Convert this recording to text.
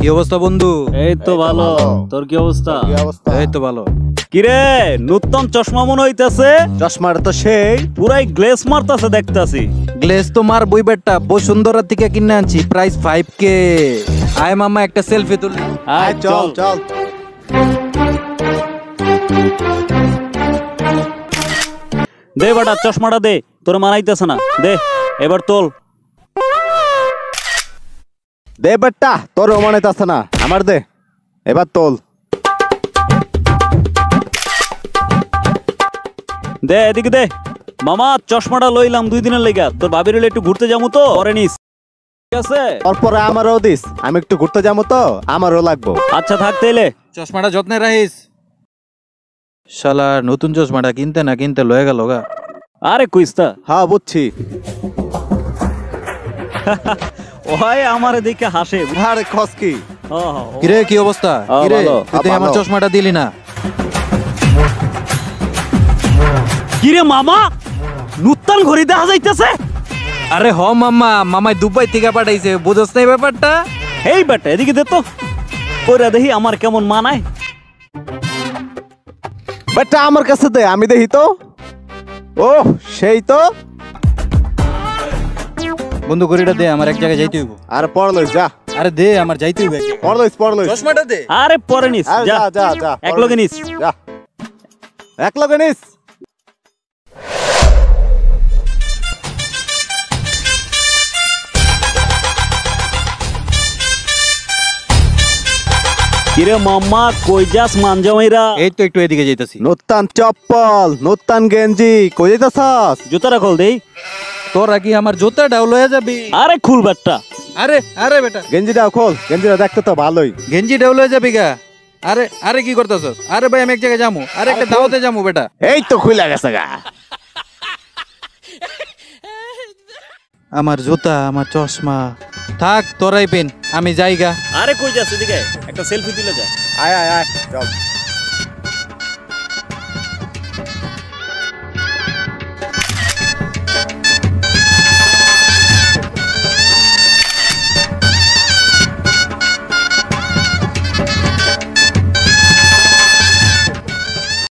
কি অবস্থা বন্ধু? এই তো ভালো। তোর কি অবস্থা? এই তো ভালো। কিরে নতুন চশমা মনে হইতাছে? চশমাটা তো সেই পুরাই গ্লেস মারতাছে দেখতাছি। গ্লেজ তো মার বই বেটা বসুন্ধরা থেকে কিনে আনছি, প্রাইস 5K। আয় মামা একটা সেলফি তুলি। আয় চল চল। দে বেটা চশমাটা দে, তোর মানাইতেছে না, দে এবার তোল। দে বেটা, তোর মানাইতাছে না, আমার দে, এবার তোল। দে এদিকে দে। মামা চশমাটা লইলাম 2 দিনের লেগা, তোর ভাবির হলে একটু ঘুরতে যাবো তো, পরে নিস, ঠিক আছে? তারপরে আমারও দিস, আমি একটু ঘুরতে যাবো তো, আমারও লাগবো। আচ্ছা থাক তাইলে। চশমাটা যত্নে রাখিস। শালা নতুন চশমাটা কিনতে না কিনতে লয়ে গেল গা। আরে কইস্তা হ্যাঁ বুঝছি। ওই আমার দিকে হাসে। আরে খস কি? কিরে কি অবস্থা? কিরে ভালো। তুই আমার ভালো। চশমাটা দিলি না? কিরে মামা নতুন ঘড়ি দেখা যাইতেছে? আরে হ মামা, মামাই দুবাই থেকে পাঠাইছে, বুঝছ না এই ব্যাপারটা? এই বেটা এদিকে দে তো, কইরা দেখি আমার কেমন মানায়। বেটা আমার কাছে দে, আমি দেখি তো। ও সেই তো। বন্ধু ঘড়িটা দে, আমার এক জায়গায় যাইতে হইব। আর পড় লইস যা। আরে দে, আমার যাইতে হইব। পড় লইস। চশমাটা দে। আরে পরে নিস, আরে যা যা যা যা। এক লগে নিস। যা এক লগে নিস। কিরে মামা কই যাস মানজামাইরা? এই তো একটু এদিকে যাইতাছি। নতুন চপ্পল, নতুন গেঞ্জি, কই যাইতাছস? জুতাটা খোল দেই। তোরা কি আমার জুতাটাও লয়ে যাবি? আরে খুল বেটা। আরে আরে বেটা, গেঞ্জিটাও খোল, গেঞ্জিটা দেখতে তো ভালোই। গেঞ্জিটাও লয়ে যাবি গা? আরে আরে কি করতেছস? আরে ভাই আমি এক জায়গায় যামু, আরে একটা দাওয়াতে যামু বেটা। এই তো খুলে গেছে গা। আমার জুতা, আমার চশমা থাক, তোরাই পেন, আমি যাইগা। আরে কই যাস এদিকে, একটা সেলফি তুলে যা। আয় আয় আয় চল।